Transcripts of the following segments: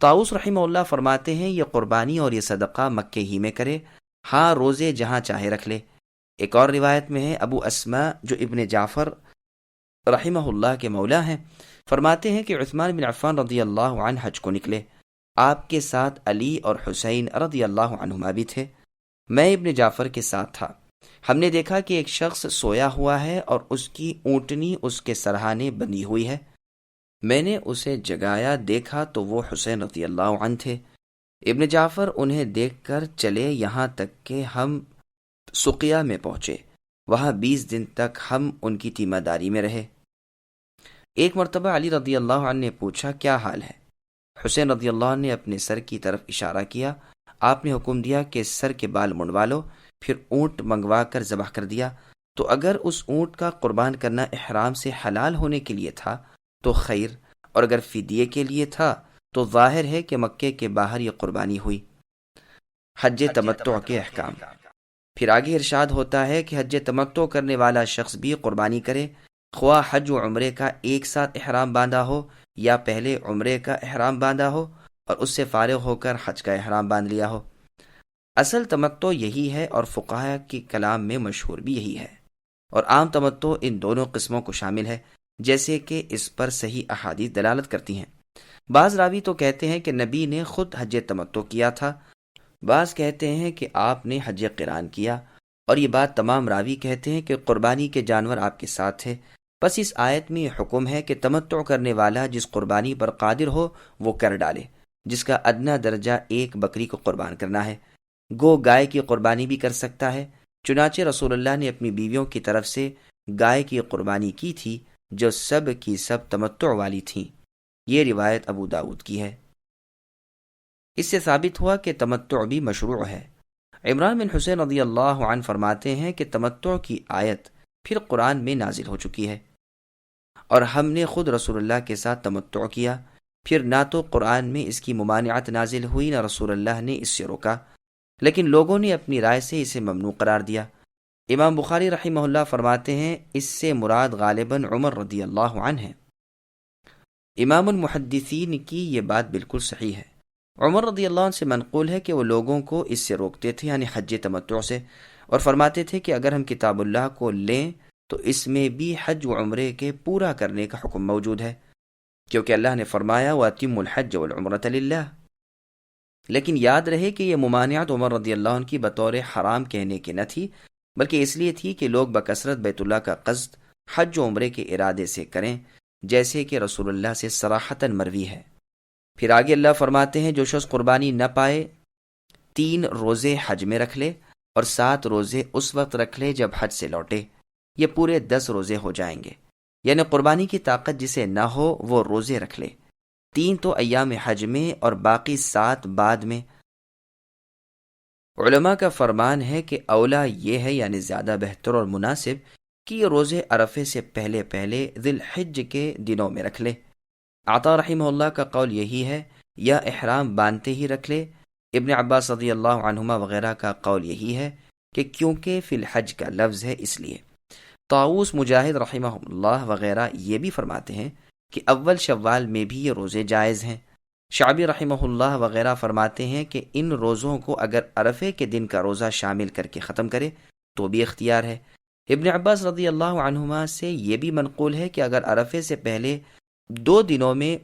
طاؤس رحمہ اللہ فرماتے ہیں یہ قربانی اور یہ صدقہ مکے ہی میں کرے، ہاں روزے جہاں چاہے رکھ لے۔ ایک اور روایت میں ہے ابو اسما جو ابن جعفر رحمہ اللہ کے مولا ہیں فرماتے ہیں کہ عثمان بن عفان رضی اللہ عنہ حج کو نکلے، آپ کے ساتھ علی اور حسین رضی اللہ عنہما بھی تھے، میں ابن جعفر کے ساتھ تھا۔ ہم نے دیکھا کہ ایک شخص سویا ہوا ہے اور اس کی اونٹنی اس کے سرہانے بندھی ہوئی ہے، میں نے اسے جگایا، دیکھا تو وہ حسین رضی اللہ عنہ تھے۔ ابن جعفر انہیں دیکھ کر چلے یہاں تک کہ ہم سقیہ میں پہنچے، وہاں 20 دن تک ہم ان کی تیمہ داری میں رہے۔ ایک مرتبہ علی رضی اللہ عنہ نے پوچھا کیا حال ہے؟ حسین رضی اللہ عنہ نے اپنے سر کی طرف اشارہ کیا، آپ نے حکم دیا کہ سر کے بال منڈوا لو، پھر اونٹ منگوا کر ذبح کر دیا، تو اگر اس اونٹ کا قربان کرنا احرام سے حلال ہونے کے لیے تھا تو خیر، اور اگر فدیے کے لیے تھا تو ظاہر ہے کہ مکے کے باہر یہ قربانی ہوئی۔ حج تمتع کے احکام۔ پھر آگے ارشاد ہوتا ہے کہ حج تمتع کرنے والا شخص بھی قربانی کرے، خواہ حج و عمرے کا ایک ساتھ احرام باندھا ہو یا پہلے عمرے کا احرام باندھا ہو اور اس سے فارغ ہو کر حج کا احرام باندھ لیا ہو۔ اصل تمتع یہی ہے اور فقہاء کی کلام میں مشہور بھی یہی ہے، اور عام تمتع ان دونوں قسموں کو شامل ہے، جیسے کہ اس پر صحیح احادیث دلالت کرتی ہیں۔ بعض راوی تو کہتے ہیں کہ نبی نے خود حج تمتع کیا تھا، بعض کہتے ہیں کہ آپ نے حج قران کیا، اور یہ بات تمام راوی کہتے ہیں کہ قربانی کے جانور آپ کے ساتھ تھے۔ بس اس آیت میں یہ حکم ہے کہ تمتع کرنے والا جس قربانی پر قادر ہو وہ کر ڈالے، جس کا ادنا درجہ ایک بکری کو قربان کرنا ہے۔ گو گائے کی قربانی بھی کر سکتا ہے، چنانچہ رسول اللہ نے اپنی بیویوں کی طرف سے گائے کی قربانی کی تھی جو سب کی سب تمتع والی تھیں۔ یہ روایت ابو داؤد کی ہے۔ اس سے ثابت ہوا کہ تمتع بھی مشروع ہے۔ عمران بن حسین رضی اللہ عنہ فرماتے ہیں کہ تمتع کی آیت پھر قرآن میں نازل ہو چکی ہے، اور ہم نے خود رسول اللہ کے ساتھ تمتع کیا، پھر نہ تو قرآن میں اس کی ممانعت نازل ہوئی نہ رسول اللہ نے اس سے روکا، لیکن لوگوں نے اپنی رائے سے اسے ممنوع قرار دیا۔ امام بخاری رحمہ اللہ فرماتے ہیں اس سے مراد غالباً عمر رضی اللہ عنہ ہے۔ امام المحدثین کی یہ بات بالکل صحیح ہے۔ عمر رضی اللہ عنہ سے منقول ہے کہ وہ لوگوں کو اس سے روکتے تھے، یعنی حج تمتع سے، اور فرماتے تھے کہ اگر ہم کتاب اللہ کو لیں تو اس میں بھی حج و عمرے کے پورا کرنے کا حکم موجود ہے، کیونکہ اللہ نے فرمایا وَأَتِمُّوا الْحَجَّ وَالْعُمْرَةَ لِلَّهِ۔ لیکن یاد رہے کہ یہ ممانعت عمر رضی اللہ عنہ کی بطور حرام کہنے کی نہ تھی، بلکہ اس لیے تھی کہ لوگ بکثرت بیت اللہ کا قصد حج و عمرے کے ارادے سے کریں، جیسے کہ رسول اللہ سے صراحتاً مروی ہے۔ پھر آگے اللہ فرماتے ہیں جو شخص قربانی نہ پائے 3 روزے حج میں رکھ لے اور 7 روزے اس وقت رکھ لے جب حج سے لوٹے، یہ پورے 10 روزے ہو جائیں گے۔ یعنی قربانی کی طاقت جسے نہ ہو وہ روزے رکھ لے، 3 تو ایام حج میں اور باقی 7 بعد میں۔ علماء کا فرمان ہے کہ اولا یہ ہے، یعنی زیادہ بہتر اور مناسب، کہ یہ روزے عرفے سے پہلے ذی الحج کے دنوں میں رکھ لے۔ عطا رحمہ اللہ کا قول یہی ہے، یا احرام باندھتے ہی رکھ لے۔ ابن عباس رضی اللہ عنہما وغیرہ کا قول یہی ہے کہ کیونکہ فی الحج کا لفظ ہے اس لیے۔ طاؤس، مجاہد رحمہ اللہ وغیرہ یہ بھی فرماتے ہیں کہ اول شوال میں بھی یہ روزے جائز ہیں۔ شعبی رحمہ اللہ وغیرہ فرماتے ہیں کہ ان روزوں کو اگر عرفے کے دن کا روزہ شامل کر کے ختم کرے تو بھی اختیار ہے۔ ابن عباس رضی اللہ عنہما سے یہ بھی منقول ہے کہ اگر عرفے سے پہلے 2 دنوں میں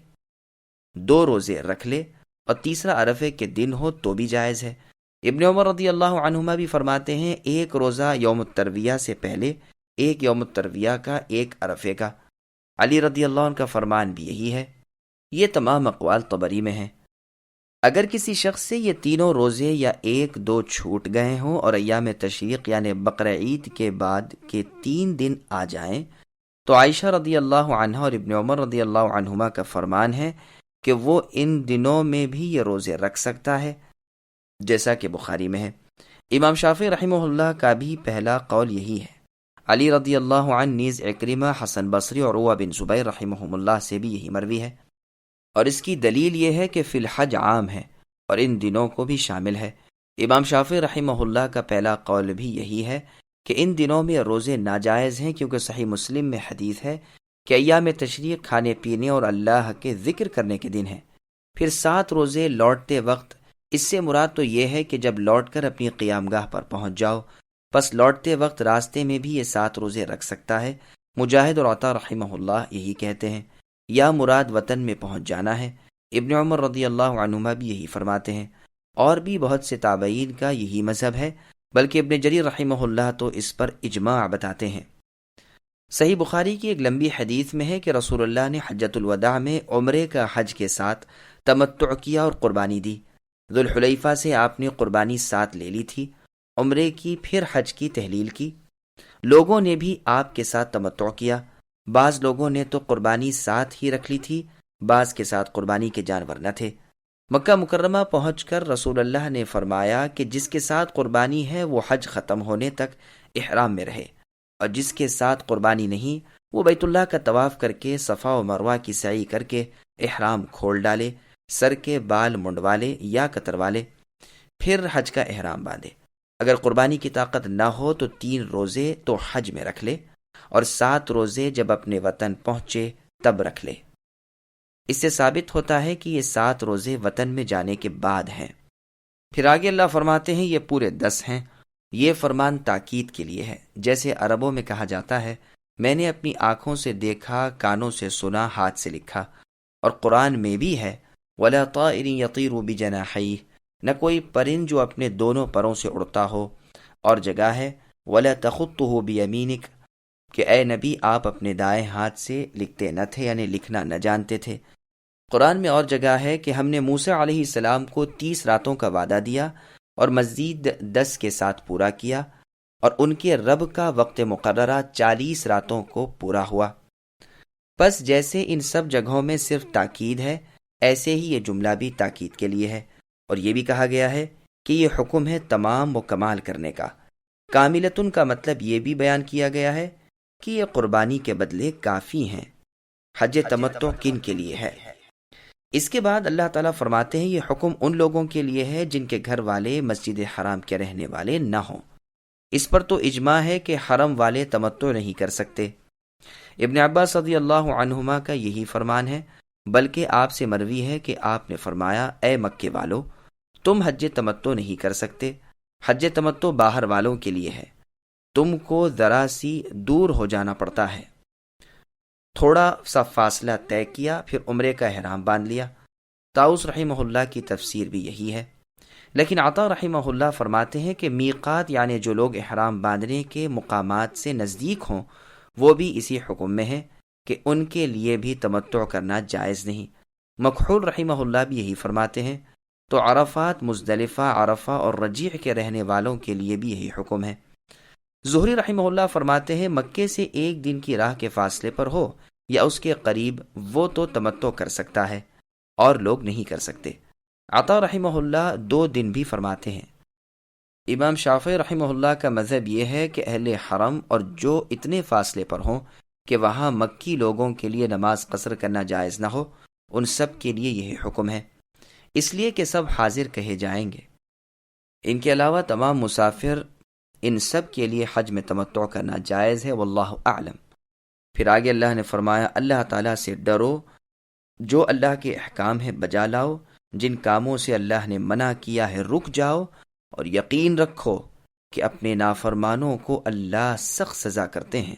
2 روزے رکھ لے اور تیسرا عرفے کے دن ہو تو بھی جائز ہے۔ ابن عمر رضی اللہ عنہما بھی فرماتے ہیں 1 روزہ یوم الترویہ سے پہلے، 1 یوم الترویہ کا، 1 عرفے کا۔ علی رضی اللہ عنہ کا فرمان بھی یہی ہے۔ یہ تمام اقوال طبری میں ہیں۔ اگر کسی شخص سے یہ تینوں روزے یا 1-2 چھوٹ گئے ہوں اور ایام تشریق یعنی بقرعید کے بعد کے 3 دن آ جائیں تو عائشہ رضی اللہ عنہا اور ابن عمر رضی اللہ عنہما کا فرمان ہے کہ وہ ان دنوں میں بھی یہ روزے رکھ سکتا ہے، جیسا کہ بخاری میں ہے۔ امام شافعی رحمہ اللہ کا بھی پہلا قول یہی ہے۔ علی رضی اللہ عنہ نیز اکرمہ، حسن بصری اور عروہ بن زبیر رحمہم اللہ سے بھی یہی مروی ہے، اور اس کی دلیل یہ ہے کہ فی الحج عام ہے اور ان دنوں کو بھی شامل ہے۔ امام شافعی رحمہ اللہ کا پہلا قول بھی یہی ہے کہ ان دنوں میں روزے ناجائز ہیں، کیونکہ صحیح مسلم میں حدیث ہے کہ ایام تشریق کھانے پینے اور اللہ کے ذکر کرنے کے دن ہیں، پھر 7 روزے لوٹتے وقت، اس سے مراد تو یہ ہے کہ جب لوٹ کر اپنی قیام گاہ پر پہنچ جاؤ، پس لوٹتے وقت راستے میں بھی یہ 7 روزے رکھ سکتا ہے۔ مجاہد اور عطا رحمہ اللہ یہی کہتے ہیں، یا مراد وطن میں پہنچ جانا ہے۔ ابن عمر رضی اللہ عنہما بھی یہی فرماتے ہیں، اور بھی بہت سے تابعین کا یہی مذہب ہے، بلکہ ابن جریر رحمہ اللہ تو اس پر اجماع بتاتے ہیں۔ صحیح بخاری کی ایک لمبی حدیث میں ہے کہ رسول اللہ نے حجۃ الوداع میں عمرے کا حج کے ساتھ تمتع کیا اور قربانی دی۔ ذوالحلیفہ سے آپ نے قربانی ساتھ لے لی تھی، عمرے کی، پھر حج کی تحلیل کی۔ لوگوں نے بھی آپ کے ساتھ تمتع کیا، بعض لوگوں نے تو قربانی ساتھ ہی رکھ لی تھی، بعض کے ساتھ قربانی کے جانور نہ تھے۔ مکہ مکرمہ پہنچ کر رسول اللہ نے فرمایا کہ جس کے ساتھ قربانی ہے وہ حج ختم ہونے تک احرام میں رہے، اور جس کے ساتھ قربانی نہیں وہ بیت اللہ کا طواف کر کے صفا و مروہ کی سعی کر کے احرام کھول ڈالے، سر کے بال منڈوالے یا کتروالے، پھر حج کا احرام باندھے۔ اگر قربانی کی طاقت نہ ہو تو 3 روزے تو حج میں رکھ لے، اور 7 روزے جب اپنے وطن پہنچے تب رکھ لے۔ اس سے ثابت ہوتا ہے کہ یہ 7 روزے وطن میں جانے کے بعد ہیں۔ پھر آگے اللہ فرماتے ہیں یہ پورے 10 ہیں۔ یہ فرمان تاکید کے لیے ہے، جیسے عربوں میں کہا جاتا ہے میں نے اپنی آنکھوں سے دیکھا، کانوں سے سنا، ہاتھ سے لکھا۔ اور قرآن میں بھی ہے وَلَا طَائِرٍ يَطِيرُ بِجَنَاحَيْهِ، نہ کوئی پرند جو اپنے دونوں پروں سے اڑتا ہو۔ اور جگہ ہے وَلَا تَخُطُّهُ بِيَمِينِكَ، کہ اے نبی آپ اپنے دائیں ہاتھ سے لکھتے نہ تھے، یعنی لکھنا نہ جانتے تھے۔ قرآن میں اور جگہ ہے کہ ہم نے موسیٰ علیہ السلام کو 30 راتوں کا وعدہ دیا اور مزید 10 کے ساتھ پورا کیا، اور ان کے رب کا وقت مقررہ 40 راتوں کو پورا ہوا۔ پس جیسے ان سب جگہوں میں صرف تاکید ہے، ایسے ہی یہ جملہ بھی تاکید کے لیے ہے، اور یہ بھی کہا گیا ہے کہ یہ حکم ہے تمام و کمال کرنے کا۔ کاملتن کا مطلب یہ بھی بیان کیا گیا ہے کہ یہ قربانی کے بدلے کافی ہیں۔ حج تمتع کن کے لیے ہے؟ اس کے بعد اللہ تعالیٰ فرماتے ہیں یہ حکم ان لوگوں کے لیے ہے جن کے گھر والے مسجد حرام کے رہنے والے نہ ہوں۔ اس پر تو اجماع ہے کہ حرم والے تمتع نہیں کر سکتے۔ ابن عباس رضی اللہ عنہما کا یہی فرمان ہے، بلکہ آپ سے مروی ہے کہ آپ نے فرمایا اے مکے والو، تم حج تمتع نہیں کر سکتے، حج تمتع باہر والوں کے لیے ہے، تم کو ذرا سی دور ہو جانا پڑتا ہے۔ تھوڑا سا فاصلہ طے کیا، پھر عمرے کا احرام باندھ لیا۔ طاؤس رحمہ اللہ کی تفسیر بھی یہی ہے، لیکن عطا رحمہ اللہ فرماتے ہیں کہ میقات یعنی جو لوگ احرام باندھنے کے مقامات سے نزدیک ہوں وہ بھی اسی حکم میں ہے کہ ان کے لیے بھی تمتع کرنا جائز نہیں۔ مکحول رحمہ اللہ بھی یہی فرماتے ہیں، تو عرفات، مزدلفہ، عرفہ اور رجیع کے رہنے والوں کے لیے بھی یہی حکم ہے۔ زہری رحمہ اللہ فرماتے ہیں مکے سے 1 دن کی راہ کے فاصلے پر ہو یا اس کے قریب وہ تو تمتع کر سکتا ہے، اور لوگ نہیں کر سکتے۔ عطا رحمہ اللہ 2 دن بھی فرماتے ہیں۔ امام شافعی رحمہ اللہ کا مذہب یہ ہے کہ اہل حرم اور جو اتنے فاصلے پر ہوں کہ وہاں مکی لوگوں کے لیے نماز قصر کرنا جائز نہ ہو، ان سب کے لیے یہی حکم ہے، اس لیے کہ سب حاضر کہے جائیں گے۔ ان کے علاوہ تمام مسافر، ان سب کے لیے حج میں تمتع کرنا جائز ہے، واللہ اعلم۔ پھر آگے اللہ نے فرمایا اللہ تعالیٰ سے ڈرو، جو اللہ کے احکام ہے بجا لاؤ، جن کاموں سے اللہ نے منع کیا ہے رک جاؤ، اور یقین رکھو کہ اپنے نافرمانوں کو اللہ سخت سزا کرتے ہیں۔